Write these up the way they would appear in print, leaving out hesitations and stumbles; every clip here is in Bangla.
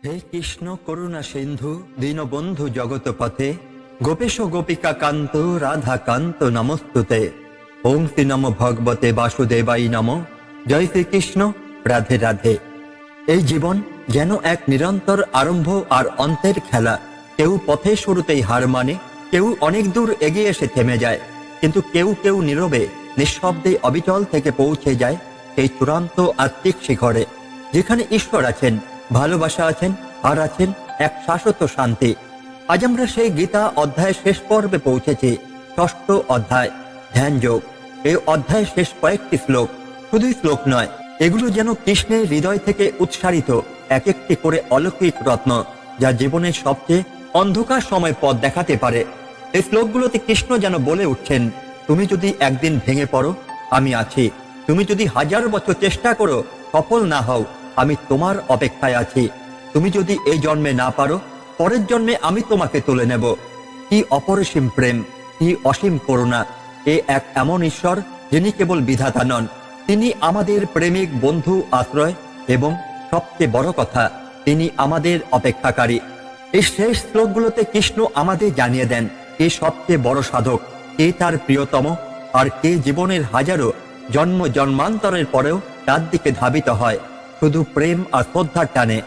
হে কৃষ্ণ করুণা সিন্ধু দীনবন্ধু জগৎপথে গোপেশ গোপিকা কান্ত রাধা কান্ত নমস্তুতে। ওং শ্রী নম ভগবতে বাসুদেবাই নম। জয় শ্রীকৃষ্ণ, রাধে রাধে। এই জীবন যেন এক নিরন্তর আরম্ভ আর অন্তের খেলা। কেউ পথে শুরুতেই হার মানে, কেউ অনেক দূর এগিয়ে এসে থেমে যায়, কিন্তু কেউ কেউ নীরবে নিঃশব্দে অবিচল থেকে পৌঁছে যায় সেই চূড়ান্ত আত্মিক শিখরে, যেখানে ঈশ্বর আছেন, ভালোবাসা আছেন, আর আছেন এক শাশ্বত শান্তি। আজ আমরা সেই গীতা অধ্যায়ের শেষ পর্বে পৌঁছেছি। ষষ্ঠ অধ্যায়, ধ্যান যোগ। এই অধ্যায়ের শেষ কয়েকটি শ্লোক শুধুই শ্লোক নয়, এগুলো যেন কৃষ্ণের হৃদয় থেকে উৎসারিত এক একটি করে অলৌকিক রত্ন, যা জীবনের সবচেয়ে অন্ধকার সময় পথ দেখাতে পারে। এই শ্লোকগুলোতে কৃষ্ণ যেন বলে উঠছেন, তুমি যদি একদিন ভেঙে পড়ো, আমি আছি। তুমি যদি 1000 বছর চেষ্টা করো, সফল না হও, আমি তোমার অপেক্ষায় আছি। তুমি যদি এই জন্মে না পারো, পরের জন্মে আমি তোমাকে তুলে নেব। কি অপরিসীম প্রেম, কি অসীম করুণা! এ এক এমন ঈশ্বর যিনি কেবল বিধাতা নন, তিনি আমাদের প্রেমিক বন্ধু, আশ্রয়, এবং সবচেয়ে বড় কথা, তিনি আমাদের অপেক্ষাকারী। এই শেষ শ্লোকগুলোতে কৃষ্ণ আমাদের জানিয়ে দেন কে সবচেয়ে বড় সাধক, কে তার প্রিয়তম, আর কে জীবনের হাজারো জন্ম জন্মান্তরের পরেও তার দিকে ধাবিত হয় শুধু প্রেম আর শ্রদ্ধার টানে।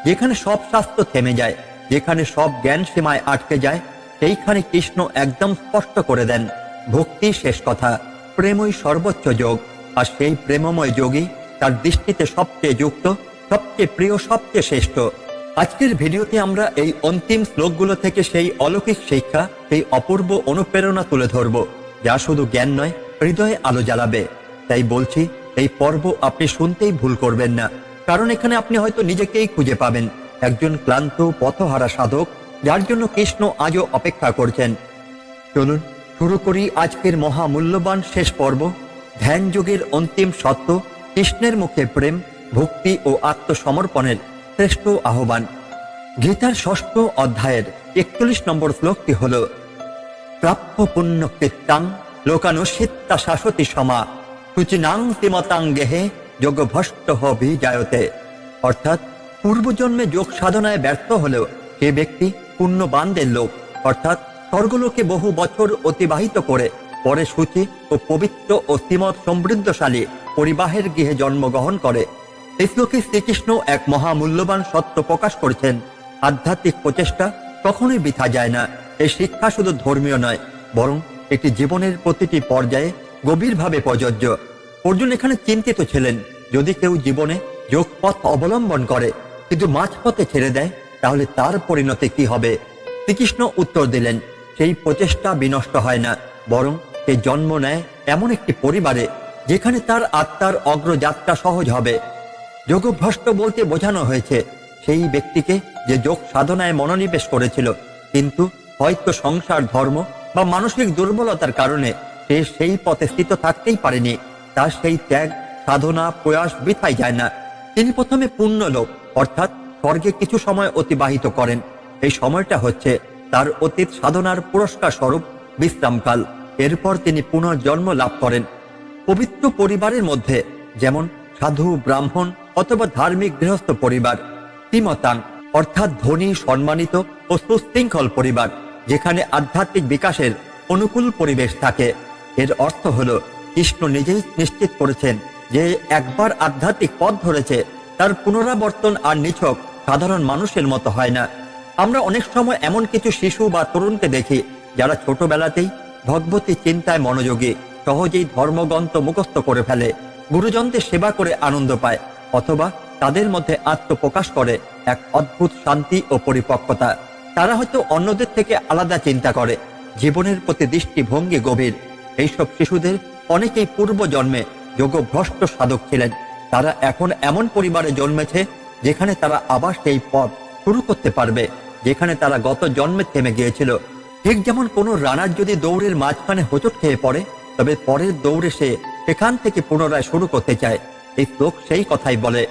যেখানে সব শাস্ত্র থেমে যায়, যেখানে সব জ্ঞান সীমায় আটকে যায়, সেইখানে কৃষ্ণ একদম স্পষ্ট করে দেন, ভক্তি শেষ কথা, প্রেমই সর্বোচ্চ যোগ। আর সেই প্রেমময় যোগী তার দৃষ্টিতে সবচেয়ে যুক্ত, সবচেয়ে প্রিয়, সবচেয়ে শ্রেষ্ঠ। আজকের ভিডিওতে আমরা এই অন্তিম শ্লোকগুলো থেকে সেই অলৌকিক শিক্ষা, সেই অপূর্ব অনুপ্রেরণা তুলে ধরব, যা শুধু জ্ঞান নয়, হৃদয়ে আলো জ্বালাবে। তাই বলছি, এই পর্ব আপনি শুনতেই ভুল করবেন না, কারণ এখানে আপনি হয়তো নিজেকেই খুঁজে পাবেন, একজন ক্লান্ত পথহারা সাধক, যার জন্য কৃষ্ণ আজও অপেক্ষা করছেন। চলুন শুরু করি আজকের মহামূল্যবান শেষ পর্ব, ধ্যান যোগের অন্তিম সত্য, কৃষ্ণের মুখে প্রেম, ভক্তি ও আত্মসমর্পণের শ্রেষ্ঠ আহ্বান। গীতার ষষ্ঠ অধ্যায়ের 41 নম্বর শ্লোকটি হল, প্রাপ্য পুণ্য কীর্তাং লোকানুষ্ঠিতা শাশ্বতী সমা শুচিনাং তিমতাং গেহে যোগ ভষ্ট বিজায়তে। অর্থাৎ পূর্বজন্মে যোগ সাধনায় ব্যর্থ হলেও সে ব্যক্তি পুণ্যবানদের লোক, অর্থাৎ স্বর্গলোকে বহু বছর অতিবাহিত করে পরে সূচি ও পবিত্র ও শ্রীমৎ সমৃদ্ধশালী পরিবাহের গৃহে জন্মগ্রহণ করে। এই শ্লোকে শ্রীকৃষ্ণ এক মহামূল্যবান সত্য প্রকাশ করেছেন, আধ্যাত্মিক প্রচেষ্টা কখনোই বৃথা যায় না। এই শিক্ষা শুধু ধর্মীয় নয়, বরং এটি জীবনের প্রতিটি পর্যায়ে গভীরভাবে প্রযোজ্য। অর্জুন এখানে চিন্তিত ছিলেন, যদি কেউ জীবনে যোগ পথ অবলম্বন করে কিন্তু মাঝপথে ছেড়ে দেয়, তাহলে তার পরিণতি কি হবে? শ্রীকৃষ্ণ উত্তর দিলেন, সেই প্রচেষ্টা বিনষ্ট হয় না, বরং সে জন্ম নেয় এমন একটি পরিবারে যেখানে তার আত্মার অগ্রযাত্রা সহজ হবে। যোগভ্রষ্ট বলতে বোঝানো হয়েছে সেই ব্যক্তিকে যে যোগ সাধনায় মনোনিবেশ করেছিল, কিন্তু হয়তো সংসার, ধর্ম বা মানসিক দুর্বলতার কারণে সে সেই পথে স্থিত থাকতেই পারেনি। তার সেই ত্যাগ, সাধনা, প্রয়াস বৃথায় যায় না। তিনি প্রথমে পুণ্যলোক অর্থাৎ স্বর্গে কিছু সময় অতিবাহিত করেন। এই সময়টা হচ্ছে তার অতীত সাধনার পুরস্কার স্বরূপ বিশ্রামকাল। এরপর তিনি পুনর্জন্ম লাভ করেন পবিত্র পরিবারের মধ্যে, যেমন সাধু, ব্রাহ্মণ অথবা ধার্মিক গৃহস্থ পরিবার। শ্রীমতাং অর্থাৎ ধনী, সম্মানিত ও সুশৃঙ্খল পরিবার, যেখানে আধ্যাত্মিক বিকাশের অনুকূল পরিবেশ থাকে। এর অর্থ হল, কৃষ্ণ নিজেই নিশ্চিত করেছেন যে একবার আধ্যাত্মিক পথ ধরেছে, তার পুনরাবর্তন আর নিছক সাধারণ মানুষের মতো হয় না। আমরা অনেক সময় এমন কিছু শিশু বা তরুণকে দেখি যারা ছোটবেলাতেই ভগবতী চিন্তায় মনোযোগী, সহজেই ধর্মগ্রন্থ মুখস্থ করে ফেলে, গুরুজনদের সেবা করে আনন্দ পায়, অথবা তাদের মধ্যে আত্মপ্রকাশ করে এক অদ্ভুত শান্তি ও পরিপক্কতা। তারা হয়তো অন্যদের থেকে আলাদা চিন্তা করে, জীবনের প্রতি দৃষ্টিভঙ্গি গভীর। এইসব শিশুদের অনেকেই পূর্ব জন্মে যোগভ্রষ্ট সাধক ছিলেন। তারা এখন এমন পরিবারে জন্মেছে যেখানে তারা আবার সেই পথ শুরু করতে পারবে যেখানে তারা গত জন্মে থেমে গিয়েছিল। ঠিক যেমন কোনো রানার যদি দৌড়ের মাঝখানে হোঁচট খেয়ে পড়ে, তবে পরের দৌড়ে সে সেখান থেকে পুনরায় শুরু করতে চায়। এই শ্লোক সেই কথাই বলে।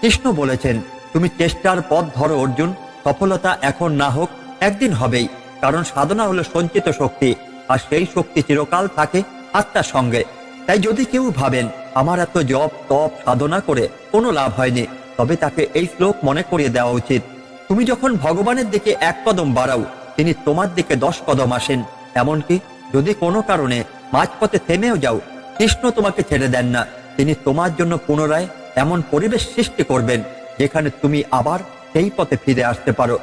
কৃষ্ণ বলেছেন, তুমি চেষ্টার পথ ধরো অর্জুন, সফলতা এখন না হোক একদিন হবেই, কারণ সাধনা হলো সঞ্চিত শক্তি, আর সেই শক্তি চিরকাল থাকে আত্মার সঙ্গে। তাই যদি কেউ ভাবেন আমার এত জপ, তপ, সাধনা করে কোনো লাভ হয়নি, তবে তাকে এই শ্লোক মনে করিয়ে দেওয়া উচিত, তুমি যখন ভগবানের দিকে এক কদম বাড়াও, তিনি তোমার দিকে 10 কদম আসেন। এমনকি যদি কোনো কারণে মাঝপথে থেমেও যাও, কৃষ্ণ তোমাকে ছেড়ে দেন না। তিনি তোমার জন্য পুনরায় এমন পরিবেশ সৃষ্টি করবেন যেখানে তুমি আবার সেই পথে ফিরে আসতে পারো।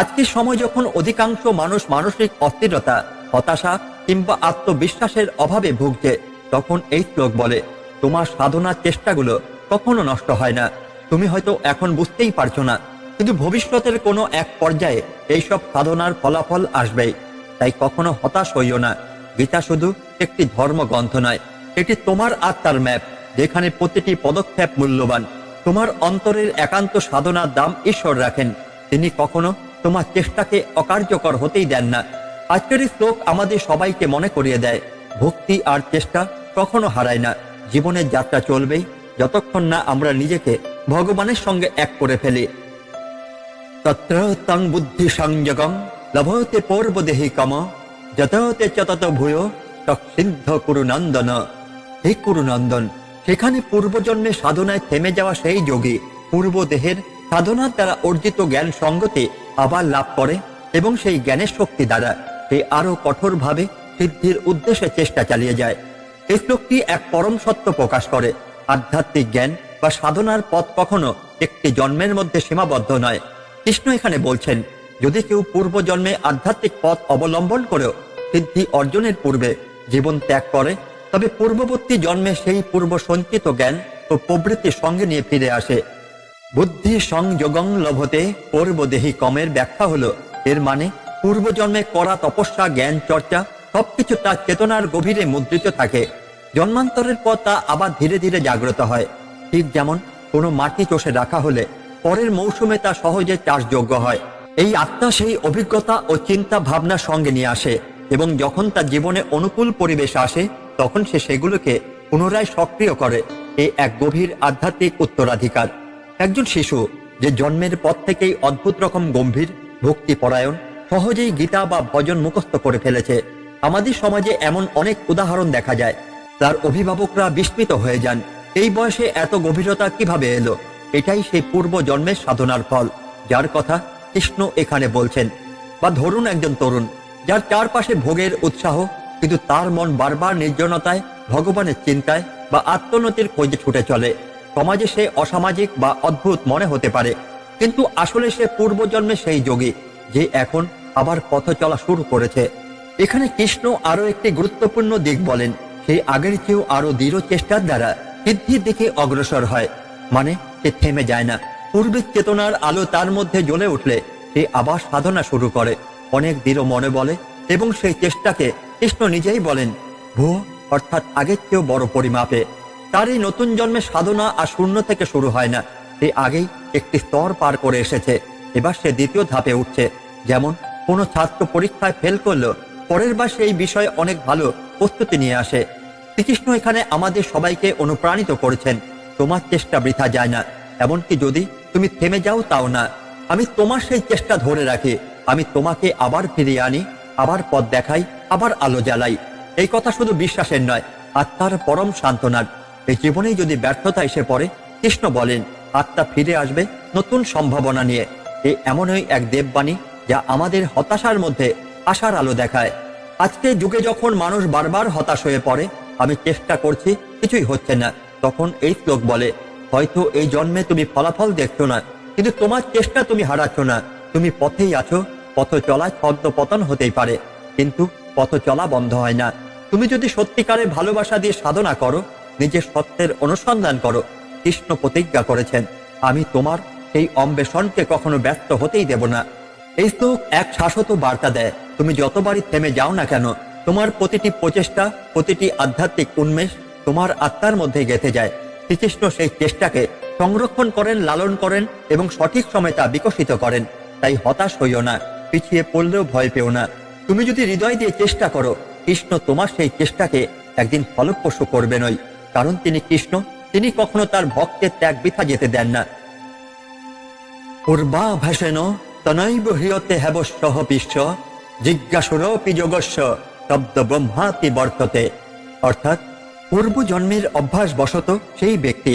আজকের সময় যখন অধিকাংশ মানুষ মানসিক অস্থিরতা, হতাশা কিংবা আত্মবিশ্বাসের অভাবে ভুগছে, তখন এই শ্লোক বলে, তোমার সাধনার চেষ্টাগুলো কখনো নষ্ট হয় না। তুমি হয়তো এখন বুঝতেই পারছো না, কিন্তু ভবিষ্যতের কোনো এক পর্যায়ে এইসব সাধনার ফলাফল আসবেই। তাই কখনো হতাশ হইও না। গীতা শুধু একটি ধর্মগ্রন্থ নয়, এটি তোমার আত্মার ম্যাপ, যেখানে প্রতিটি পদক্ষেপ মূল্যবান। তোমার অন্তরের একান্ত সাধনার দাম ঈশ্বর রাখেন। তিনি কখনো তোমার চেষ্টাকে অকার্যকর হতেই দেন না। আজকের এই শ্লোক আমাদের সবাইকে মনে করিয়ে দেয়, ভক্তি আর চেষ্টা কখনো হারায় না। জীবনের যাত্রা চলবেই যতক্ষণ না আমরা নিজেকে ভগবানের সঙ্গে এক করে ফেলি। তত্র তং বুদ্ধি সংযোগং লভতে পূর্বদেহি কম যততে চতত ভূয় তৎসিদ্ধ কুরুনন্দন। হে কুরুনন্দন, সেখানে পূর্বজন্মে সাধনায় থেমে যাওয়া সেই যোগী পূর্বদেহের সাধনার দ্বারা অর্জিত জ্ঞান সঙ্গতে আবার লাভ করে এবং সেই জ্ঞানের শক্তি দ্বারা সে আরো কঠোরভাবে সিদ্ধির উদ্দেশ্যে চেষ্টা চালিয়ে যায়। এই শ্লোকটি এক পরম সত্য প্রকাশ করে, আধ্যাত্মিক জ্ঞান বা সাধনার পথ কখনো একটি জন্মের মধ্যে সীমাবদ্ধ নয়। কৃষ্ণ এখানে বলছেন, যদি কেউ পূর্বজন্মে আধ্যাত্মিক পথ অবলম্বন করেও সিদ্ধি অর্জনের পূর্বে জীবন ত্যাগ করে, তবে পূর্ববর্তী জন্মে সেই পূর্ব সঞ্চিত জ্ঞান ও প্রবৃত্তির সঙ্গে নিয়ে ফিরে আসে। বুদ্ধি সংযোগং লভতে পূর্বদেহি কমের ব্যাখ্যা হলো, এর মানে পূর্বজন্মে করা তপস্যা, জ্ঞান চর্চা সবকিছু তার চেতনার গভীরে মুদ্রিত থাকে। জন্মান্তরের পর তা আবার ধীরে ধীরে জাগ্রত হয়। ঠিক যেমন কোনো মাটি চষে রাখা হলে পরের মৌসুমে তা সহজে চাষযোগ্য হয়। এই আত্মা সেই অভিজ্ঞতা ও চিন্তা ভাবনার সঙ্গে নিয়ে আসে এবং যখন তার জীবনে অনুকূল পরিবেশ আসে তখন সে সেগুলোকে পুনরায় সক্রিয় করে। এই এক গভীর আধ্যাত্মিক উত্তরাধিকার। একজন শিশু যে জন্মের পর থেকেই অদ্ভুত রকম গম্ভীর, ভক্তিপরায়ণ, সহজেই গীতা বা ভজন মুখস্থ করে ফেলেছে। আমাদের সমাজে এমন অনেক উদাহরণ দেখা যায়। তার অভিভাবকরা বিস্মিত হয়ে যান, এই বয়সে এত গভীরতা কিভাবে এলো। এটাই সেই পূর্ব জন্মের সাধনার ফল, যার কথা কৃষ্ণ এখানে বলছেন। বা ধরুন একজন তরুণ, যার চারপাশে ভোগের উৎসাহ, কিন্তু তার মন বারবার নির্জনতায়, ভগবানের চিন্তায় বা আত্মোন্নতির খোঁজে ছুটে চলে। সমাজে সে অসামাজিক বা অদ্ভুত মনে হতে পারে, কিন্তু আসলে সে পূর্বজন্মে সেই যোগী যে এখন আবার পথ চলা শুরু করেছে। এখানে কৃষ্ণ আরো একটি গুরুত্বপূর্ণ দিক বলেন, সেই আগের চেয়েও আরো দৃঢ় চেষ্টার দ্বারা সিদ্ধির দিকে অগ্রসর হয়। মানে সে থেমে যায় না। পূর্বের চেতনার আলো তার মধ্যে জ্বলে উঠলে সে আবার সাধনা শুরু করে, অনেক দৃঢ় মনে বলে, এবং সেই চেষ্টাকে কৃষ্ণ নিজেই বলেন ভুয়ো, অর্থাৎ আগের চেয়েও বড় পরিমাপে। তার এই নতুন জন্মে সাধনা আর শূন্য থেকে শুরু হয় না, সে আগেই একটি স্তর পার করে এসেছে। এবার সে দ্বিতীয় ধাপে উঠছে। যেমন কোনো ছাত্র পরীক্ষায় ফেল করলো, পরের বার সেই বিষয়ে অনেক ভালো প্রস্তুতি নিয়ে আসে। শ্রীকৃষ্ণ এখানে আমাদের সবাইকে অনুপ্রাণিত করেছেন, তোমার চেষ্টা বৃথা যায় না, এমনকি যদি তুমি থেমে যাও তাও না। আমি তোমার সেই চেষ্টা ধরে রাখি, আমি তোমাকে আবার ফিরিয়ে আনি, আবার পথ দেখাই, আবার আলো জ্বালাই। এই কথা শুধু বিশ্বাসের নয়, আত্মার পরম সান্ত্বনার। এই জীবনেই যদি ব্যর্থতা এসে পড়ে, কৃষ্ণ বলেন আত্মা ফিরে আসবে নতুন সম্ভাবনা নিয়ে। এ এমনই এক দেববাণী যা আমাদের হতাশার মধ্যে আশার আলো দেখায়। আজকে যুগে যখন মানুষ বারবার হতাশ হয়ে পড়ে, আমি চেষ্টা করছি কিছুই হচ্ছে না, তখন এই শ্লোক বলে, হয়তো এই জন্মে তুমি ফলাফল দেখছো না, কিন্তু তোমার চেষ্টা তুমি হারাচ্ছ না। তুমি পথেই আছো, পথ চলায় ছদ্ম পতন হতেই পারে, কিন্তু পথ চলা বন্ধ হয় না। তুমি যদি সত্যিকারের ভালোবাসা দিয়ে সাধনা করো, নিজের সত্যের অনুসন্ধান করো, কৃষ্ণ প্রতিজ্ঞা করেছেন, আমি তোমার সেই অন্বেষণকে কখনো ব্যর্থ হতেই দেব না। এই শ্লোক এক শাশ্বত বার্তা দেয়, তুমি যতবারই থেমে যাও না কেন, তোমার প্রতিটি প্রচেষ্টা, প্রতিটি আধ্যাত্মিক উন্মেষ তোমার আত্মার মধ্যে গেঁথে যায়। শ্রীকৃষ্ণ সেই চেষ্টাকে সংরক্ষণ করেন, লালন করেন এবং সঠিক সময় তা বিকশিত করেন। তাই হতাশ হইও না, পিছিয়ে পড়লেও ভয় পেও না। তুমি যদি হৃদয় দিয়ে চেষ্টা করো, কৃষ্ণ তোমার সেই চেষ্টাকে একদিন ফলপ্রসূ করবেনই। কারণ তিনি কৃষ্ণ, তিনি কখনো তার ভক্তের ত্যাগ বৃথা যেতে দেন না। পূর্বাভাসেন তনৈব হ্রিয়তে হেবস্যহ বিশ্ব জিজ্ঞাসুরপি যোগস্য শব্দ ব্রহ্মাতি বর্ততে। অর্থাৎ পূর্বজন্মের অভ্যাসবশত সেই ব্যক্তি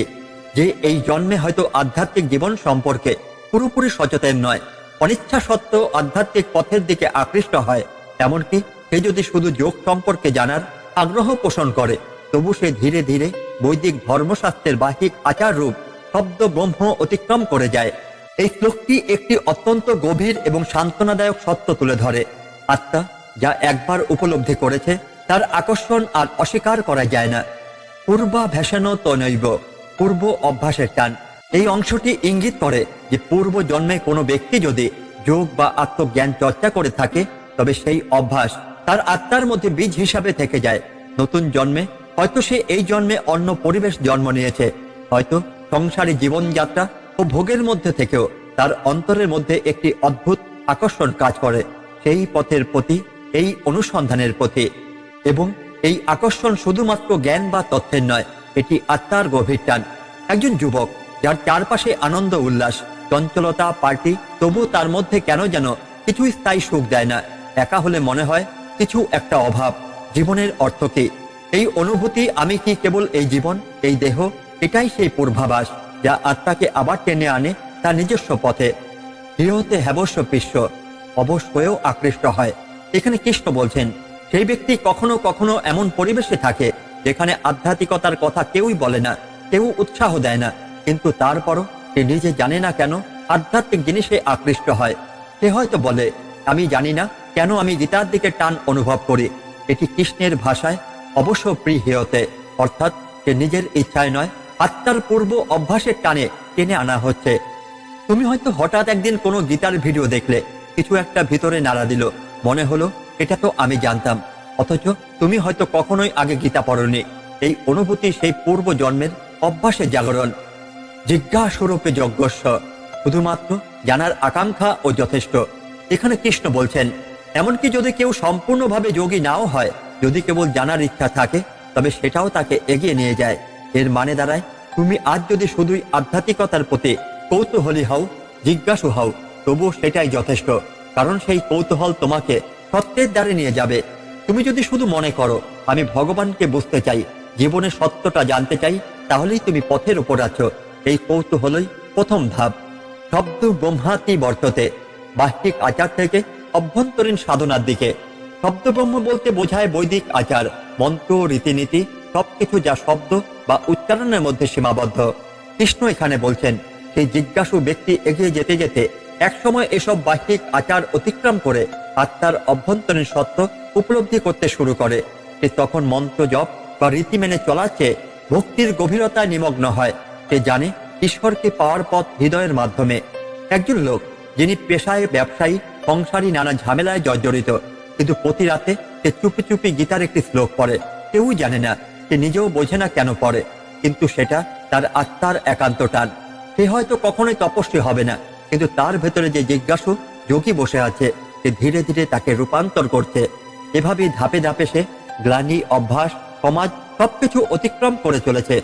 যে এই জন্মে হয়তো আধ্যাত্মিক জীবন সম্পর্কে পুরোপুরি সচেতন নয়, অনিচ্ছা সত্ত্বেও আধ্যাত্মিক পথের দিকে আকৃষ্ট হয়, এমনকি সে যদি শুধু যোগ সম্পর্কে জানার আগ্রহ পোষণ করে, তবু সে ধীরে ধীরে বৈদিক ধর্মশাস্ত্রের বাহিক আচার রূপ শব্দ ব্রহ্ম অতিক্রম করে যায়। এই শ্লোকটি একটি অত্যন্ত গভীর এবং সান্ত্বনাদায়ক সত্য তুলে ধরে। আত্মা যা একবার উপলব্ধি করেছে তার আকর্ষণ আর অস্বীকার করা যায় না। পূর্বাভ্যাসন তনৈব, পূর্ব অভ্যাসের টান। এই অংশটি ইঙ্গিত করে যে পূর্ব জন্মে কোনো ব্যক্তি যদি যোগ বা আত্মজ্ঞান চর্চা করে থাকে, তবে সেই অভ্যাস তার আত্মার মধ্যে বীজ হিসাবে থেকে যায়। নতুন জন্মে হয়তো সে এই জন্মে অন্য পরিবেশ জন্ম নিয়েছে, হয়তো সংসারী জীবনযাত্রা ও ভোগের মধ্যে থেকেও তার অন্তরের মধ্যে একটি অদ্ভুত আকর্ষণ কাজ করে সেই পথের প্রতি, এই অনুসন্ধানের প্রতি। এবং এই আকর্ষণ শুধুমাত্র জ্ঞান বা তথ্যের নয়, এটি আত্মার গভীর টান। একজন যুবক যার চারপাশে আনন্দ উল্লাস চঞ্চলতা পার্টি, তবু তার মধ্যে কেন যেন কিছু স্থায়ী সুখ দেয় না। একা হলে মনে হয় কিছু একটা অভাব। জীবনের অর্থ কি? এই অনুভূতি আমি কি কেবল এই জীবন, এই দেহ, এটাই সেই পূর্বাভাস যা আত্মাকে আবার টেনে আনে তার নিজস্ব পথে। গৃহতে হেবস্য পিষ্য, অবশ হয়েও আকৃষ্ট হয়। এখানে কৃষ্ণ বলছেন সেই ব্যক্তি কখনো কখনো এমন পরিবেশে থাকে যেখানে আধ্যাত্মিকতার কথা কেউই বলে না, কেউ উৎসাহ দেয় না, কিন্তু তারপরও সে নিজে জানে না কেন আধ্যাত্মিক জিনিসে আকৃষ্ট হয়। সে হয়তো বলে, আমি জানি না কেন আমি গীতার দিকে টান অনুভব করি। এটি কৃষ্ণের ভাষায় অবশ্য প্রিয়তে, অর্থাৎ সে নিজের ইচ্ছায় নয়, আত্মার পূর্ব অভ্যাসের টানে টেনে আনা হচ্ছে। তুমি হয়তো হঠাৎ একদিন কোনো গীতার ভিডিও দেখলে, কিছু একটা ভিতরে নাড়া দিল, মনে হলো এটা তো আমি জানতাম, অথচ তুমি হয়তো কখনোই আগে গীতা পড়নি। এই অনুভূতি সেই পূর্ব জন্মের অভ্যাসের জাগরণ। জিজ্ঞাস্বরূপে যজ্ঞস্য, শুধুমাত্র জানার আকাঙ্ক্ষা ও যথেষ্ট। এখানে কৃষ্ণ বলছেন এমনকি যদি কেউ সম্পূর্ণভাবে যোগী নাও হয়, যদি কেবল জানার ইচ্ছা থাকে, তবে সেটাও তাকে এগিয়ে নিয়ে যায়। এর মানে দাঁড়ায় তুমি আজ যদি শুধুই আধ্যাত্মিকতার প্রতি কৌতূহলী হও, জিজ্ঞাসু হও, তবু সেটাই যথেষ্ট। কারণ সেই কৌতূহল তোমাকে সত্যের দ্বারে নিয়ে যাবে। তুমি যদি শুধু মনে করো আমি ভগবানকে বুঝতে চাই, জীবনের সত্যটা জানতে চাই, তাহলেই তুমি পথের উপর আছো। এই কৌতূহলই প্রথম ধাপ। শব্দ ব্রহ্মাতি বর্ততে, বাহ্যিক আচার থেকে অভ্যন্তরীণ সাধনার দিকে। শব্দ ব্রহ্ম বলতে বোঝায় বৈদিক আচার, মন্ত্র, রীতিনীতি, সবকিছু যা শব্দ বা উচ্চারণের মধ্যে সীমাবদ্ধ। কৃষ্ণ এখানে বলছেন সেই জিজ্ঞাসু ব্যক্তি এগিয়ে যেতে যেতে একসময় এসব বাহ্যিক আচার অতিক্রম করে আত্মার অভ্যন্তরীণ সত্য উপলব্ধি করতে শুরু করে। সে তখন মন্ত্র জপ বা রীতি মেনে চলার চেয়ে ভক্তির গভীরতায় নিমগ্ন হয়। সে জানে ঈশ্বরকে পাওয়ার পথ হৃদয়ের মাধ্যমে। একজন লোক যিনি পেশায় ব্যবসায়ী, সংসারী, নানা ঝামেলায় জর্জরিত, কিন্তু প্রতি রাতে সে চুপি চুপি গীতার একটি শ্লোক পড়ে। কেউ জানে না, সে নিজেও বোঝে না কেন পড়ে, কিন্তু সেটা তার আত্মার একান্ত টান। সে হয়তো কখনোই তপস্বী হবে না, কিন্তু তার ভেতরে যে জিজ্ঞাসু যোগী বসে আছে, সে ধীরে ধীরে তাকে রূপান্তর করছে। এভাবেই ধাপে ধাপে সে গ্লানি, অভ্যাস, সমাজ সবকিছু অতিক্রম করে চলেছে।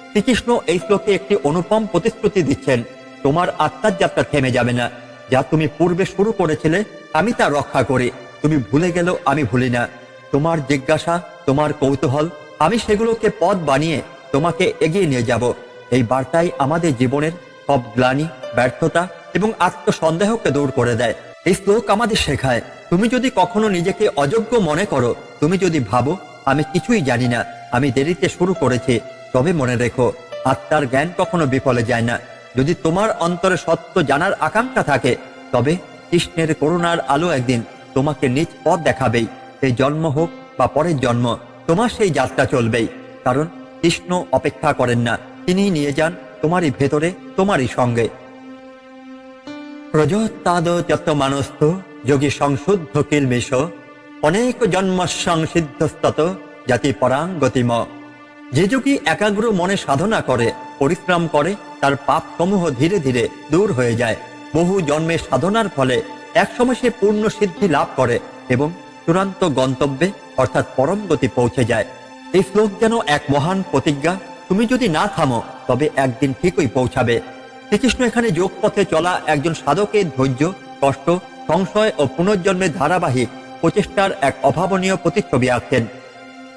শ্রীকৃষ্ণ এই শ্লোকে একটি অনুপম প্রতিশ্রুতি দিচ্ছেন, তোমার আত্মার যাত্রা থেমে যাবে না। যা তুমি পূর্বে শুরু করেছিলে আমি তা রক্ষা করি। তুমি ভুলে গেলেও আমি ভুলি না। তোমার জিজ্ঞাসা, তোমার কৌতূহল, আমি সেগুলোকে পথ বানিয়ে তোমাকে এগিয়ে নিয়ে যাব। এই বার্তাই আমাদের জীবনের সব গ্লানি, ব্যর্থতা এবং আত্মসন্দেহকে দূর করে দেয়। এই শ্লোক আমাদের শেখায়, তুমি যদি কখনো নিজেকে অযোগ্য মনে করো, তুমি যদি ভাবো আমি কিছুই জানি না, আমি দেরিতে শুরু করেছি, তবে মনে রেখো আত্মার জ্ঞান কখনো বিফলে যায় না। যদি তোমার অন্তরে সত্য জানার আকাঙ্ক্ষা থাকে, তবে কৃষ্ণের করুণার আলো একদিন তোমাকে নিজ পথ দেখাবেই। এই জন্ম হোক বা পরের জন্ম, তোমার সেই যাত্রা চলবেই। কারণ কৃষ্ণ অপেক্ষা করেন না, তিনি নিয়ে যান তোমারই ভেতরে, তোমারই সঙ্গে। প্রজোত্তাদ যত মানস্থ যোগী সংশুদ্ধ কিলমিষ, অনেক জন্ম সংসিদ্ধস্তত জাতি পরাং গতিম। যে যোগী একাগ্র মনে সাধনা করে, পরিশ্রম করে, তার পাপ সমূহ ধীরে ধীরে দূর হয়ে যায়। বহু জন্মের সাধনার ফলে একসময় সে পূর্ণ সিদ্ধি লাভ করে এবং চূড়ান্ত গন্তব্যে অর্থাৎ পরম গতি পৌঁছে যায়। এই শ্লোক যেন এক মহান প্রতিজ্ঞা, তুমি যদি না থামো তবে একদিন ঠিকই পৌঁছাবে। শ্রীকৃষ্ণ এখানে যোগ পথে চলা একজন সাধকের ধৈর্য, কষ্ট, সংশয় ও পুনর্জন্মের ধারাবাহিক প্রচেষ্টার এক অভাবনীয় প্রতিচ্ছবি আঁকছেন।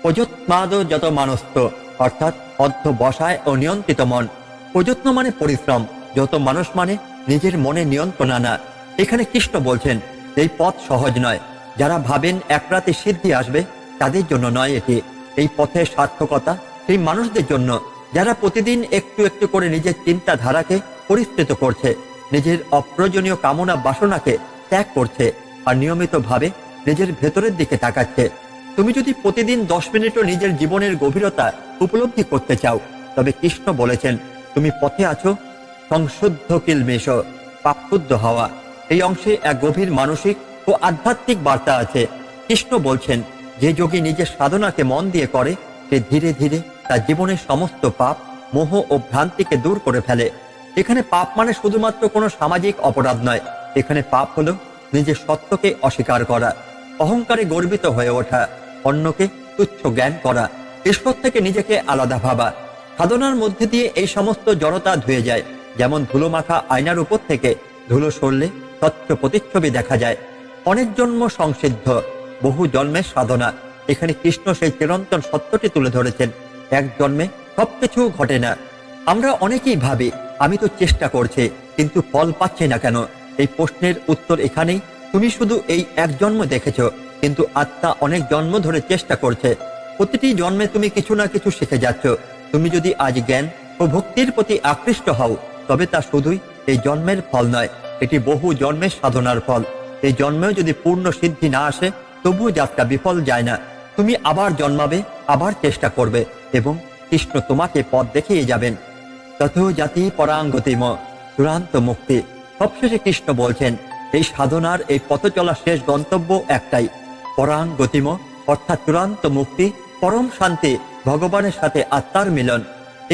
প্রযত্নাদ যত মানস্থ, অর্থাৎ অধ্যবসায় ও নিয়ন্ত্রিত মন। প্রযত্ন মানে পরিশ্রম, যত মানুষ মানে নিজের মনে নিয়ন্ত্রণ আনা। এখানে কৃষ্ণ বলছেন এই পথ সহজ নয়। যারা ভাবেন এক রাতে সিদ্ধি আসবে তাদের জন্য নয় এটি। এই পথের সার্থকতা সেই মানুষদের জন্য যারা প্রতিদিন একটু একটু করে নিজের চিন্তাধারাকে পরিষ্কৃত করছে, নিজের অপ্রয়োজনীয় কামনা বাসনাকে ত্যাগ করছে আর নিয়মিতভাবে নিজের ভেতরের দিকে তাকাচ্ছে। তুমি যদি প্রতিদিন 10 মিনিটও নিজের জীবনের গভীরতা উপলব্ধি করতে চাও, তবে কৃষ্ণ বলেছেন তুমি পথে আছো সংশুদ্ধ কিলমেষ, পাপশুদ্ধ হওয়া। এই অংশে এক গভীর মানসিক ও আধ্যাত্মিক বার্তা আছে। কৃষ্ণ বলছেন যে যোগী নিজের সাধনাকে মন দিয়ে করে, সে ধীরে ধীরে তার জীবনের সমস্ত পাপ, মোহ ও ভ্রান্তিকে দূর করে ফেলে। এখানে পাপ মানে শুধুমাত্র কোনো সামাজিক অপরাধ নয়। এখানে পাপ হলো নিজের সত্যকে অস্বীকার করা, অহংকারে গর্বিত হয়ে ওঠা, অন্যকে তুচ্ছ জ্ঞান করা, ঈশ্বর থেকে নিজেকে আলাদা ভাবা। সাধনার মধ্যে দিয়ে এই সমস্ত জড়তা ধুয়ে যায়। যেমন ধুলো মাখা আয়নার উপর থেকে ধুলো সরলে স্বচ্ছ প্রতিচ্ছবি দেখা যায়। অনেক জন্ম সংসিদ্ধ, বহু জন্মের সাধনা। এখানে কৃষ্ণ সেই চিরন্তন সত্যটি তুলে ধরেছেন। এক জন্মে সবকিছু ঘটে না। আমরা অনেকেই ভাবি আমি তো চেষ্টা করছি কিন্তু ফল পাচ্ছি না কেন। এই প্রশ্নের উত্তর এখানেই। তুমি শুধু এই এক জন্ম দেখেছ, কিন্তু আত্মা অনেক জন্ম ধরে চেষ্টা করছে। প্রতিটি জন্মে তুমি কিছু না কিছু শিখে যাচ্ছ। তুমি যদি আজ জ্ঞান ও ভক্তির প্রতি আকৃষ্ট হও, তবে তা শুধুই এই জন্মের ফল নয়, এটি বহু জন্মের সাধনার ফল। এই জন্মেও যদি পূর্ণ সিদ্ধি না আসে, তবুও যাত্রা বিফল যায় না। তুমি আবার জন্মাবে, আবার চেষ্টা করবে এবং কৃষ্ণ তোমাকে পথ দেখিয়ে যাবেন। তথ জাতি পরাঙ্গতিম, চূড়ান্ত মুক্তি। সবশেষে কৃষ্ণ বলছেন এই সাধনার এই পথ চলা শেষ গন্তব্য একটাই, পরাঙ্গতিম, অর্থাৎ চূড়ান্ত মুক্তি, পরম শান্তি, ভগবানের সাথে আত্মার মিলন।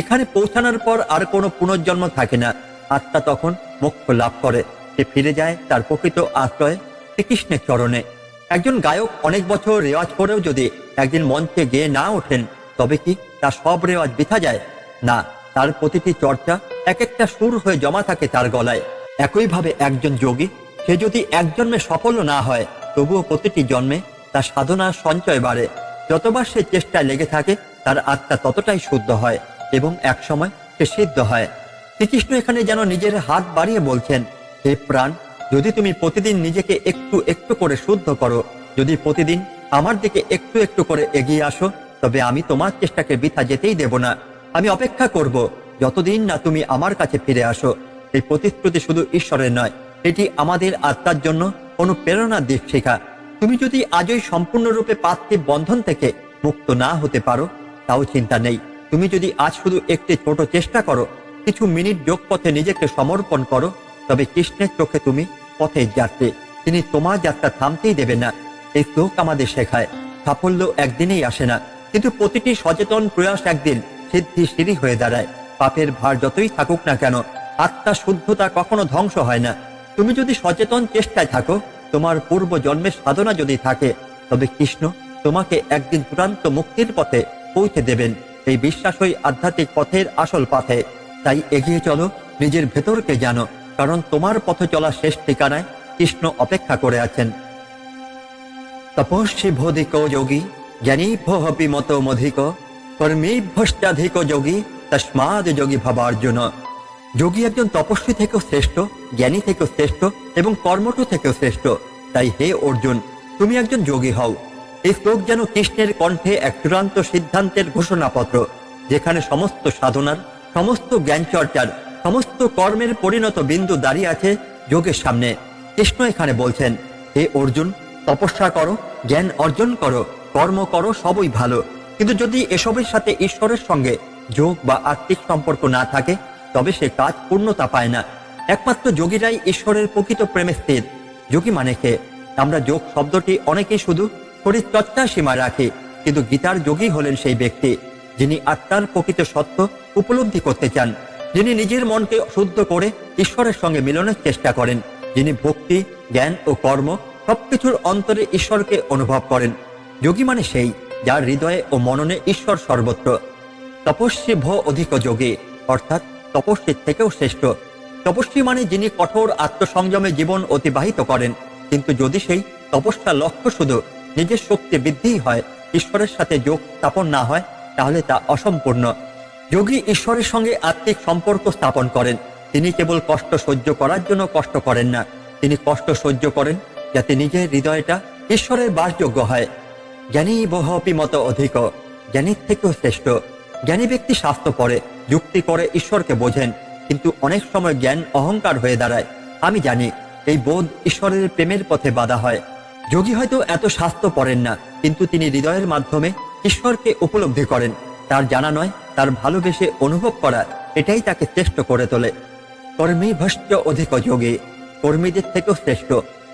এখানে পৌঁছানোর পর আর কোনো পুনর্জন্ম থাকে না। আত্মা তখন মোক্ষ লাভ করে। সে ফিরে যায় তার প্রকৃত আশ্রয় শ্রীকৃষ্ণের চরণে। একজন গায়ক অনেক বছর রেওয়াজ করেও যদি একদিন মঞ্চে গেয়ে না ওঠেন, তবে কি তার সব রেওয়াজ বৃথা যায়? না, তার প্রতিটি চর্চা এক একটা সুর হয়ে জমা থাকে তার গলায়। একইভাবে একজন যোগী, সে যদি এক জন্মে সফল না হয়, তবুও প্রতিটি জন্মে তার সাধনার সঞ্চয় বাড়ে। যতবার সে চেষ্টায় লেগে থাকে, তার আত্মা ততটাই শুদ্ধ হয় এবং একসময় সে সিদ্ধ হয়। শ্রীকৃষ্ণ এখানে যেন নিজের হাত বাড়িয়ে বলছেন, হে প্রাণ, যদি তুমি প্রতিদিন নিজেকে একটু একটু করে শুদ্ধ করো, যদি প্রতিদিন আমার দিকে একটু একটু করে এগিয়ে আসো, তবে আমি তোমার চেষ্টাকে বৃথা যেতেই দেব না। আমি অপেক্ষা করব যতদিন না তুমি আমার কাছে ফিরে আসো। এই প্রতিশ্রুতি শুধু ঈশ্বরের নয়, এটি আমাদের আত্মার জন্য অনুপ্রেরণার দিক শেখা। তুমি যদি আজই সম্পূর্ণরূপে পার্থিব বন্ধন থেকে মুক্ত না হতে পারো, তাও চিন্তা নেই। তুমি যদি আজ শুধু একটি ছোট চেষ্টা করো, কিছু মিনিট যোগ পথে নিজেকে সমর্পণ করো, তবে কৃষ্ণের চোখে তুমি পথে যাত্রী। তিনি তোমার যাত্রা থামতেই দেবে না। এই শ্লোক আমাদের শেখায় সাফল্য একদিনেই আসে না, কিন্তু প্রতিটি সচেতন প্রয়াস একদিন সিদ্ধি সিঁড়ি হয়ে দাঁড়ায়। পাপের ভার যতই থাকুক না কেন, আত্মার শুদ্ধতা কখনো ধ্বংস হয় না। তুমি যদি সচেতন চেষ্টায় থাকো, তোমার পূর্ব জন্মের সাধনা যদি থাকে, তবে কৃষ্ণ তোমাকে একদিন চূড়ান্ত মুক্তির পথে পৌঁছে দেবেন। এই বিশ্বাসই আধ্যাত্মিক পথের আসল পথে। তাই এগিয়ে চলো, নিজের ভেতরকে জানো, কারণ তোমার পথ চলা শেষ ঠিকানায় কৃষ্ণ অপেক্ষা করে আছেন। তপস্বী ভোধিক যোগী জ্ঞানীভ্যপি মতো মধিক কর্মীভ্যষ্টাধিক যোগী তস্মাদ যোগী ভবার্জুন। যোগী একজন তপস্বী থেকেও শ্রেষ্ঠ, জ্ঞানী থেকেও শ্রেষ্ঠ এবং কর্মঠ থেকেও শ্রেষ্ঠ। তাই হে অর্জুন, তুমি একজন যোগী হও। এই শ্লোক যেন কৃষ্ণের কণ্ঠে এক চূড়ান্ত সিদ্ধান্তের ঘোষণাপত্র, যেখানে সমস্ত সাধনার, সমস্ত জ্ঞান চর্চার, সমস্ত কর্মের পরিণত বিন্দু দাঁড়িয়ে আছে যোগের সামনে। কৃষ্ণ এখানে বলছেন, হে অর্জুন, তপস্যা করো, জ্ঞান অর্জন করো, কর্ম করো, সবই ভালো, কিন্তু যদি এসবের সাথে ঈশ্বরের সঙ্গে যোগ বা আত্মিক সম্পর্ক না থাকে, তবে সে কাজ পূর্ণতা পায় না। একমাত্র যোগীরাই ঈশ্বরের প্রকৃত প্রেমে স্থির। যোগী মানে কে? আমরা যোগ শব্দটি অনেকেই শুধু শরীর চর্চা সীমা রাখি, কিন্তু গীতার যোগী হলেন সেই ব্যক্তি যিনি আত্মার প্রকৃত সত্য উপলব্ধি করতে চান, যিনি নিজের মনকে শুদ্ধ করে ঈশ্বরের সঙ্গে মিলনের চেষ্টা করেন, যিনি ভক্তি, জ্ঞান ও কর্ম সবকিছুর অন্তরে ঈশ্বরকে অনুভব করেন। যোগী মানে সেই যার হৃদয়ে ও মননে ঈশ্বর সর্বত্র। তপস্বী ভো অধিক যোগী, অর্থাৎ তপস্বীর থেকেও শ্রেষ্ঠ। তপস্বী মানে যিনি কঠোর আত্মসংযমে জীবন অতিবাহিত করেন, কিন্তু যদি সেই তপস্যার লক্ষ্য শুধু নিজের শক্তি বৃদ্ধিই হয়, ঈশ্বরের সাথে যোগ স্থাপন না হয়, তাহলে তা অসম্পূর্ণ। যোগী ঈশ্বরের সঙ্গে আত্মিক সম্পর্ক স্থাপন করেন। তিনি কেবল কষ্ট সহ্য করার জন্য কষ্ট করেন না, তিনি কষ্ট সহ্য করেন যাতে নিজের হৃদয়টা ঈশ্বরের বাসযোগ্য হয়। জ্ঞানী বহপি মত অধিক, জ্ঞানীর থেকেও শ্রেষ্ঠ। জ্ঞানী ব্যক্তি শাস্ত্র পড়ে, যুক্তি করে ঈশ্বরকে বোঝেন, কিন্তু অনেক সময় জ্ঞান অহংকার হয়ে দাঁড়ায়। আমি জানি এই বোধ ঈশ্বরের প্রেমের পথে বাধা হয়। যোগী হয়তো এত শাস্ত্র পড়েন না, কিন্তু তিনি হৃদয়ের মাধ্যমে ঈশ্বরকে উপলব্ধি করেন। তার জানা নয়, তার ভালোবেসে অনুভব করা, এটাই তাকে শ্রেষ্ঠ করে তোলে। কর্মী ভস্য অধিক যোগী, কর্মীদের থেকেও শ্রেষ্ঠ।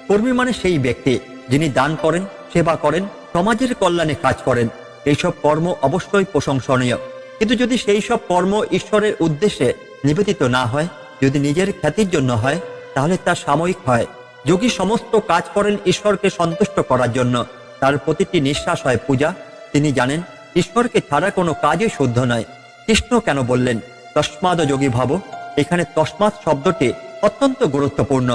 কর্মী মানে সেই ব্যক্তি যিনি দান করেন, সেবা করেন, সমাজের কল্যাণে কাজ করেন। এইসব কর্ম অবশ্যই প্রশংসনীয়, কিন্তু যদি সেই সব কর্ম ঈশ্বরের উদ্দেশ্যে নিবেদিত না হয়, যদি নিজের খ্যাতির জন্য হয়, তাহলে তা সাময়িক হয়। যোগী সমস্ত কাজ করেন ঈশ্বরকে সন্তুষ্ট করার জন্য। তার প্রতিটি নিঃশ্বাস হয় পূজা। তিনি জানেন ঈশ্বরকে ছাড়া কোনো কাজই শুদ্ধ নয়। কৃষ্ণ কেন বললেন তস্মাদ যোগী ভাব? এখানে তস্মাৎ শব্দটি অত্যন্ত গুরুত্বপূর্ণ।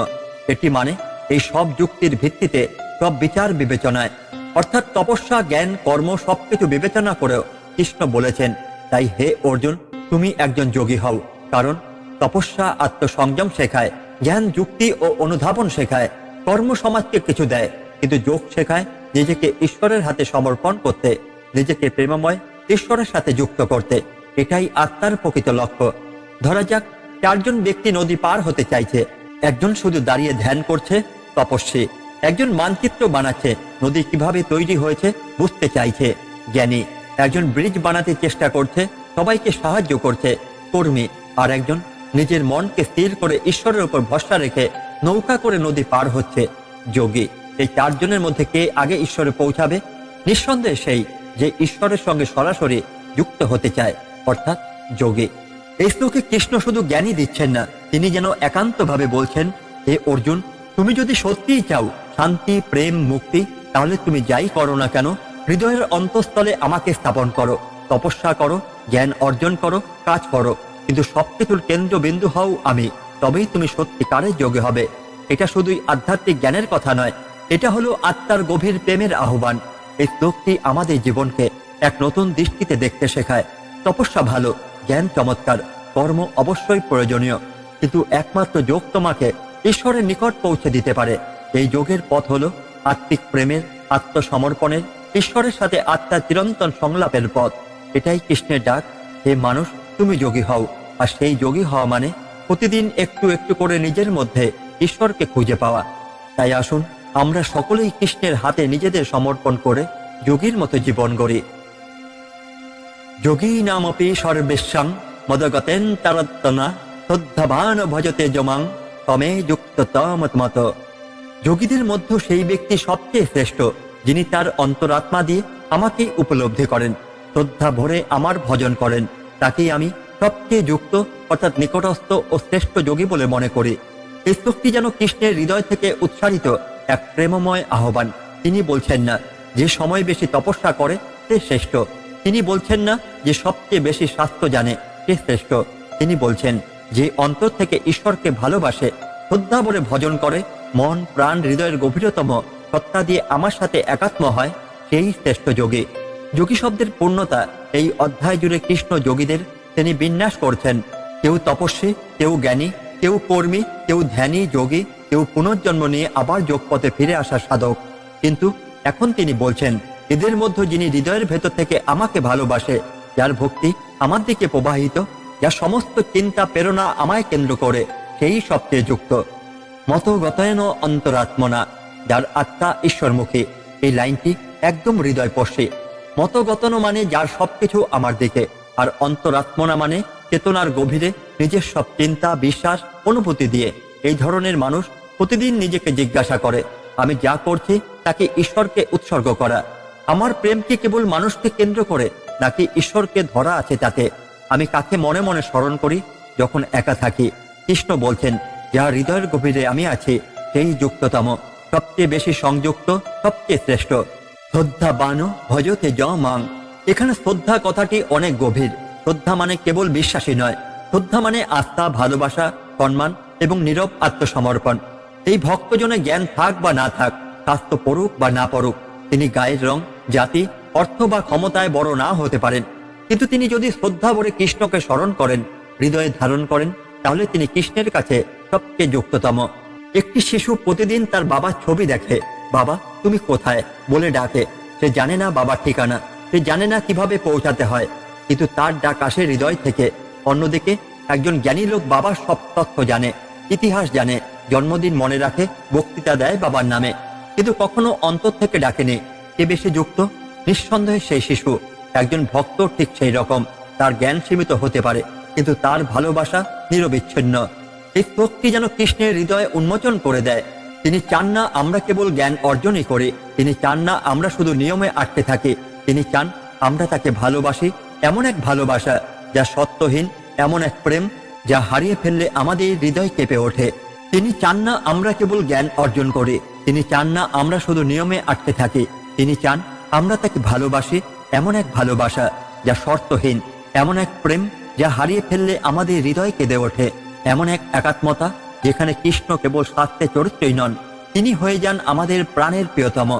এটি মানে এই সব যুক্তির ভিত্তিতে, সব বিচার বিবেচনায়, অর্থাৎ তপস্যা, জ্ঞান, কর্ম সবকিছু বিবেচনা করেও কৃষ্ণ বলেছেন, তাই হে অর্জুন, তুমি একজন যোগী হও। কারণ তপস্যা আত্মসংযম শেখায়, জ্ঞান যুক্তি ও অনুধাবন শেখায়, কর্ম সমাজকে কিছু দেয়, কিন্তু যোগ শেখায় নিজেকে ঈশ্বরের হাতে সমর্পণ করতে, নিজেকে প্রেমময় ঈশ্বরের সাথে যুক্ত করতে। এটাই আত্মার প্রকৃত লক্ষ্য। ধরা যাক চারজন ব্যক্তি নদী পার হতে চাইছে। একজন শুধু দাঁড়িয়ে ধ্যান করছে, তপস্বী। একজন মানচিত্র বানাচ্ছে, নদী কিভাবে তৈরি হয়েছে বুঝতে চাইছে, জ্ঞানী। একজন ব্রিজ বানাতে চেষ্টা করছে, সবাইকে সাহায্য করছে, কর্মী। আর একজন নিজের মনকে স্থির করে ঈশ্বরের উপর ভরসা রেখে নৌকা করে নদী পার হচ্ছে, যোগী। এই চারজনের মধ্যে কে আগে ঈশ্বরে পৌঁছাবে? নিঃসন্দেহে সেই যে ঈশ্বরের সঙ্গে সরাসরি যুক্ত হতে চায়, অর্থাৎ যোগী। এই শ্লোকে কৃষ্ণ শুধু জ্ঞানই দিচ্ছেন না, তিনি যেন একান্তভাবে বলছেন, হে অর্জুন, তুমি যদি সত্যিই চাও শান্তি, প্রেম, মুক্তি, তাহলে তুমি যাই করো না কেন, হৃদয়ের অন্তঃস্থলে আমাকে স্থাপন করো, তপস্যা করো, জ্ঞান অর্জন করো, কাজ করো, কিন্তু সবকিছুর কেন্দ্রবিন্দু হও আমি। তবেই তুমি সত্যিকারের যোগী হবে। এটা শুধুই আধ্যাত্মিক জ্ঞানের কথা নয়, এটা হলো আত্মার গভীর প্রেমের আহ্বান। এই শ্লোকটি আমাদের জীবনকে এক নতুন দৃষ্টিতে দেখতে শেখায়। তপস্যা ভালো, জ্ঞান চমৎকার, কর্ম অবশ্যই প্রয়োজনীয়, কিন্তু একমাত্র যোগ তোমাকে ঈশ্বরের নিকট পৌঁছে দিতে পারে। এই যোগের পথ হলো আত্মিক প্রেমের, আত্মসমর্পণের, ঈশ্বরের সাথে আত্মার চিরন্তন সংলাপের পথ। এটাই কৃষ্ণের ডাক, হে মানুষ, তুমি যোগী হও। আর সেই যোগী হওয়া মানে প্রতিদিন একটু একটু করে নিজের মধ্যে ঈশ্বরকে খুঁজে পাওয়া। তাই আসুন আমরা সকলেই কৃষ্ণের হাতে নিজেদের সমর্পণ করে যোগীর মতো জীবন গড়ি। যোগী নামপি সর্বেশ্বং মদগতেন তারত্তনা শ্রদ্ধাবান ভজতে জমাং তমে যুক্ত তমত। যোগীদের মধ্যে সেই ব্যক্তি সবচেয়ে শ্রেষ্ঠ যিনি তার অন্তরাত্মা দিয়ে আমাকে উপলব্ধি করেন, শ্রদ্ধা ভরে আমার ভজন করেন। তাকেই আমি সবচেয়ে যুক্ত, অর্থাৎ নিকটস্থ ও শ্রেষ্ঠ যোগী বলে মনে করি। এই শ্লোকটি যেন কৃষ্ণের হৃদয় থেকে উচ্চারিত এক প্রেমময় আহ্বান। তিনি বলছেন না যে সময় বেশি তপস্যা করে সে শ্রেষ্ঠ। তিনি বলছেন না যে সবচেয়ে বেশি শাস্ত্র জানে সে শ্রেষ্ঠ। তিনি বলছেন যে অন্তর থেকে ঈশ্বরকে ভালোবাসে, শ্রদ্ধা ভরে ভজন করে, মন প্রাণ হৃদয়ের গভীরতম সত্তা দিয়ে আমার সাথে একাত্ম হয়, সেই শ্রেষ্ঠ যোগী। যোগী শব্দের পূর্ণতা এই অধ্যায় জুড়ে কৃষ্ণ যোগীদের তিনি বিন্যাস করছেন। কেউ তপস্বী, কেউ জ্ঞানী, কেউ কর্মী, কেউ ধ্যানী যোগী, কেউ পুনর্জন্ম নিয়ে আবার যোগপথে ফিরে আসা সাধক। কিন্তু এখন তিনি বলছেন এদের মধ্যে যিনি হৃদয়ের ভেতর থেকে আমাকে ভালোবাসে, যার ভক্তি আমার দিকে প্রবাহিত, যার সমস্ত চিন্তা প্রেরণা আমায় কেন্দ্র করে, সেই সবচেয়ে যুক্ত। মতগতয়েন অন্তরাত্মনা, যার আত্মা ঈশ্বরমুখী। এই লাইনটি একদম হৃদয়স্পর্শী। মতগতন মানে যার সবকিছু আমার দিকে, আর অন্তরাত্মনা মানে চেতনার গভীরে নিজের সব চিন্তা, বিশ্বাস, অনুভূতি দিয়ে। এই ধরনের মানুষ প্রতিদিন নিজেকে জিজ্ঞাসা করে, আমি যা করছি তাকে ঈশ্বরকে উৎসর্গ করা। আমার প্রেম কি কেবল মানুষকে কেন্দ্র করে, নাকি ঈশ্বরকে ধরা আছে তাতে? আমি কাকে মনে মনে স্মরণ করি যখন একা থাকি? কৃষ্ণ বলছেন যার হৃদয়ের গভীরে আমি আছি সেই যুক্ততম, সবচেয়ে বেশি সংযুক্ত, সবচেয়ে শ্রেষ্ঠ। শ্রদ্ধা বানো ভজতে জমাং। এখানে শ্রদ্ধা কথাটি অনেক গভীর। শ্রদ্ধা মানে কেবল বিশ্বাসী নয়, শ্রদ্ধা মানে আস্থা, ভালোবাসা, সম্মান এবং নীরব আত্মসমর্পণ। এই ভক্তজনে জ্ঞান থাক বা না থাক, স্বাস্থ্য পড়ুক বা না পড়ুক, তিনি গায়ের রং, জাতি, অর্থ বা ক্ষমতায় বড় না হতে পারেন, কিন্তু তিনি যদি শ্রদ্ধা ভরে কৃষ্ণকে স্মরণ করেন, হৃদয়ে ধারণ করেন, তাহলে তিনি কৃষ্ণের কাছে সবচেয়ে যুক্ততম। একটি শিশু প্রতিদিন তার বাবার ছবি দেখে, বাবা তুমি কোথায় বলে ডাকে। সে জানে না বাবার ঠিকানা, সে জানে না কিভাবে পৌঁছাতে হয়, কিন্তু তার ডাক আসে হৃদয় থেকে। অন্যদিকে একজন জ্ঞানী লোক বাবার সব তথ্য জানে, ইতিহাস জানে, জন্মদিন মনে রাখে, বক্তৃতা দেয় বাবার নামে, কিন্তু কখনো অন্তর থেকে ডাকেনি। কে বেশি যুক্ত? নিঃসন্দেহে সেই শিশু। একজন ভক্ত ঠিক সেই রকম, তার জ্ঞান সীমিত হতে পারে, কিন্তু তার ভালোবাসা নিরবিচ্ছিন্ন। এই শ্লোকটি যেন কৃষ্ণের হৃদয়ে উন্মোচন করে দেয়। তিনি চান না আমরা কেবল জ্ঞান অর্জনই করি, তিনি চান না আমরা শুধু নিয়মে আটকে থাকি, তিনি চান আমরা তাকে ভালোবাসি, এমন এক ভালোবাসা যা সত্যহীন, এমন এক প্রেম যা হারিয়ে ফেললে আমাদের হৃদয় কেঁপে ওঠে। তিনি চান না আমরা কেবল জ্ঞান অর্জন করি, তিনি চান না আমরা শুধু নিয়মে আটকে থাকি, তিনি চান আমরা তাকে ভালোবাসি, এমন এক ভালোবাসা যা শর্তহীন, এমন এক প্রেম যা হারিয়ে ফেললে আমাদের হৃদয় কেঁদে ওঠে, এমন এক একাত্মতা যেখানে কৃষ্ণ কেবল শাস্ত্রে চরিত্রই নন, তিনি হয়ে যান আমাদের প্রাণের প্রিয়তম।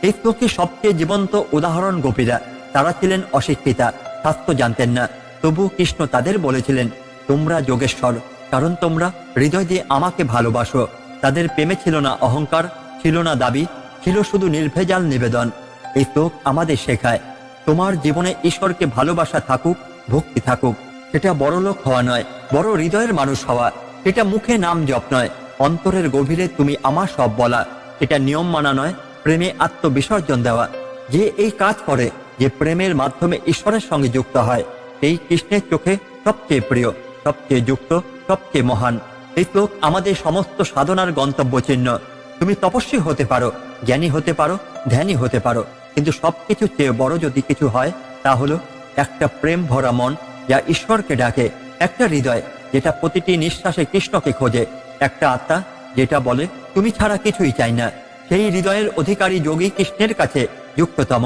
এই শ্লোকে সবচেয়ে জীবন্ত উদাহরণ গোপীরা। তারা ছিলেন অশিক্ষিতা, শাস্ত্র জানতেন না, তবু কৃষ্ণ তাদের বলেছিলেন তোমরা যোগেশ্বর, কারণ তোমরা হৃদয় দিয়ে আমাকে ভালোবাসো। তাদের প্রেমে ছিল না অহংকার, ছিল না দাবি, ছিল শুধু নির্ভেজাল নিবেদন। এই শ্লোক আমাদের শেখায় তোমার জীবনে ঈশ্বরকে ভালোবাসা থাকুক, ভক্তি থাকুক। সেটা বড়লোক হওয়া নয়, বড় হৃদয়ের মানুষ হওয়া। সেটা মুখে নাম জপ নয়, অন্তরের গভীরে তুমি আমার সব বলা। এটা নিয়ম মানা নয়, প্রেমে আত্মবিসর্জন দেওয়া। যে এই কাজ করে, যে প্রেমের মাধ্যমে ঈশ্বরের সঙ্গে যুক্ত হয়, সেই কৃষ্ণের চোখে সবচেয়ে প্রিয়, সবচেয়ে যুক্ত, সবচেয়ে মহান। এই শ্লোক আমাদের সমস্ত সাধনার গন্তব্য চিহ্ন। তুমি তপস্বী হতে পারো, জ্ঞানী হতে পারো, ধ্যানী হতে পারো, কিন্তু সবকিছু চেয়ে বড় যদি কিছু হয়, তা হলো একটা প্রেম ভরা মন যা ঈশ্বরকে ডাকে, একটা হৃদয় যেটা প্রতিটি নিঃশ্বাসে কৃষ্ণকে খোঁজে, একটা আত্মা যেটা বলে তুমি ছাড়া কিছুই চাই না। সেই হৃদয়ের অধিকারী যোগী কৃষ্ণের কাছে যুক্ততম।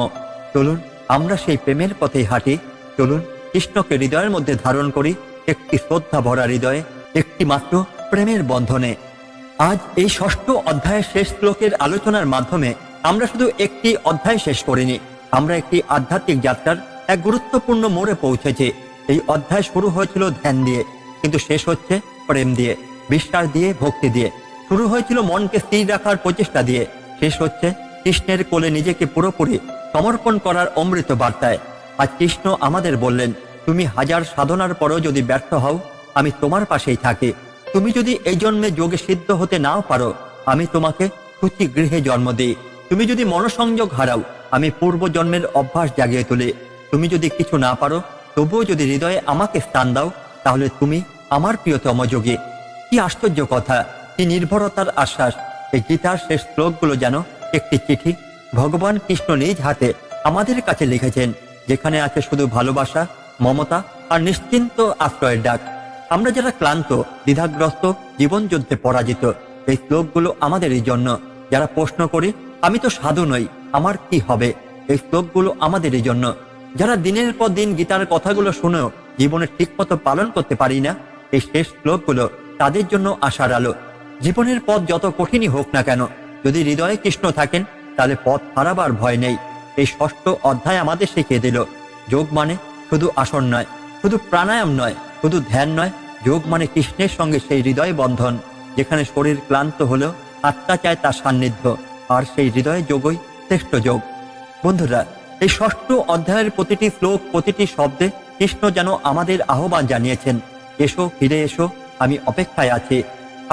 চলুন আমরা সেই প্রেমের পথেই হাঁটি, চলুন কৃষ্ণকে হৃদয়ের মধ্যে ধারণ করি, একটি শ্রদ্ধা ভরা হৃদয়ে, একটি মাত্র প্রেমের বন্ধনে। আজ এই ষষ্ঠ অধ্যায়ের শেষ শ্লোকের আলোচনার মাধ্যমে আমরা শুধু একটি অধ্যায় শেষ করিনি, আমরা একটি আধ্যাত্মিক যাত্রার এক গুরুত্বপূর্ণ মোড়ে পৌঁছেছি। এই অধ্যায় শুরু হয়েছিল ধ্যান দিয়ে, কিন্তু শেষ হচ্ছে প্রেম দিয়ে, বিশ্বাস দিয়ে, ভক্তি দিয়ে। শুরু হয়েছিল মনকে স্থির রাখার প্রচেষ্টা দিয়ে, শেষ হচ্ছে কৃষ্ণের কোলে নিজেকে পুরোপুরি সমর্পণ করার অমৃত বার্তায়। আজ কৃষ্ণ আমাদের বললেন তুমি হাজার সাধনার পরেও যদি ব্যর্থ হও, আমি তোমার পাশেই থাকি। তুমি যদি এই জন্মে যোগে সিদ্ধ হতে নাও পারো, আমি তোমাকে সূচি গৃহে জন্ম দিই। তুমি যদি মনসংযোগ হারাও, আমি পূর্ব জন্মের অভ্যাস জাগিয়ে তুলি। তুমি যদি কিছু না পারো, তবুও যদি হৃদয়ে আমাকে স্থান দাও, তাহলে তুমি আমার প্রিয়তম যোগী। কি আশ্চর্য কথা, কি নির্ভরতার আশ্বাস! এই গীতার শেষ শ্লোকগুলো যেন একটি চিঠি ভগবান কৃষ্ণ নিজ হাতে আমাদের কাছে লিখেছেন, যেখানে আছে শুধু ভালোবাসা, মমতা আর নিশ্চিন্ত আশ্রয়ের ডাক। আমরা যারা ক্লান্ত, দ্বিধাগ্রস্ত, জীবনযুদ্ধে পরাজিত, এই শ্লোকগুলো আমাদেরই জন্য। যারা প্রশ্ন করি আমি তো সাধু নই, আমার কি হবে, এই শ্লোকগুলো আমাদেরই জন্য। যারা দিনের পর দিন গীতার কথাগুলো শুনেও জীবনে ঠিকমতো পালন করতে পারি না, এই শেষ শ্লোকগুলো তাদের জন্য আশার আলো। জীবনের পথ যত কঠিনই হোক না কেন, যদি হৃদয়ে কৃষ্ণ থাকেন, তাহলে পথ হারাবার ভয় নেই। এই ষষ্ঠ অধ্যায় আমাদের শিখিয়ে দিল যোগ মানে শুধু আসন নয়, শুধু প্রাণায়াম নয়, শুধু ধ্যান নয়। যোগ মানে কৃষ্ণের সঙ্গে সেই হৃদয় বন্ধন, যেখানে শরীর ক্লান্ত হলেও আত্মা চায় তার সান্নিধ্য, আর সেই হৃদয় যোগই শ্রেষ্ঠ যোগ। বন্ধুরা, এই ষষ্ঠ অধ্যায়ের প্রতিটি শ্লোক, প্রতিটি শব্দে কৃষ্ণ যেন আমাদের আহ্বান জানিয়েছেন, এসো, ফিরে এসো, আমি অপেক্ষায় আছি।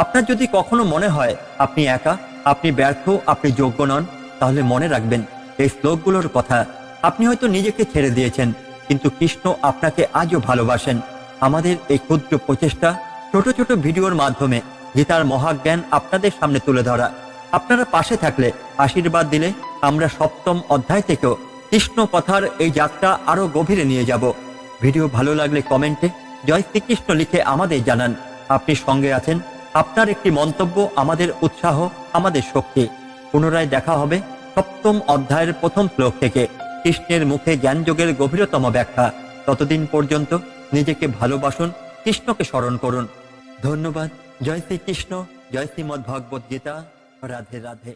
আপনার যদি কখনো মনে হয় আপনি একা, আপনি ব্যর্থ, আপনি যোগ্য নন, তাহলে মনে রাখবেন এই শ্লোকগুলোর কথা। আপনি হয়তো নিজেকে ছেড়ে দিয়েছেন, কিন্তু কৃষ্ণ আপনাকে আজও ভালোবাসেন। আমাদের এই ক্ষুদ্র প্রচেষ্টা, ছোট ছোট ভিডিওর মাধ্যমে গীতার মহাজ্ঞান আপনাদের সামনে তুলে ধরা। আপনারা পাশে থাকলে, আশীর্বাদ দিলে, আমরা সপ্তম অধ্যায় থেকেও কৃষ্ণ কথার এই যাত্রা আরো গভীরে নিয়ে যাব। ভিডিও ভালো লাগলে কমেন্টে জয় শ্রীকৃষ্ণ লিখে আমাদের জানান আপনি সঙ্গে আছেন। আপনার একটি মন্তব্য আমাদের উৎসাহ, আমাদের শক্তি। পুনরায় দেখা হবে সপ্তম অধ্যায়ের প্রথম শ্লোক থেকে, কৃষ্ণের মুখে জ্ঞানযোগের গভীরতম ব্যাখ্যা। ততদিন পর্যন্ত নিজেকে ভালোবাসুন, কৃষ্ণকে স্মরণ করুন। ধন্যবাদ। জয় শ্রীকৃষ্ণ, জয় শ্রীমদ্ ভগবদ্ গীতা। রাধে রাধে।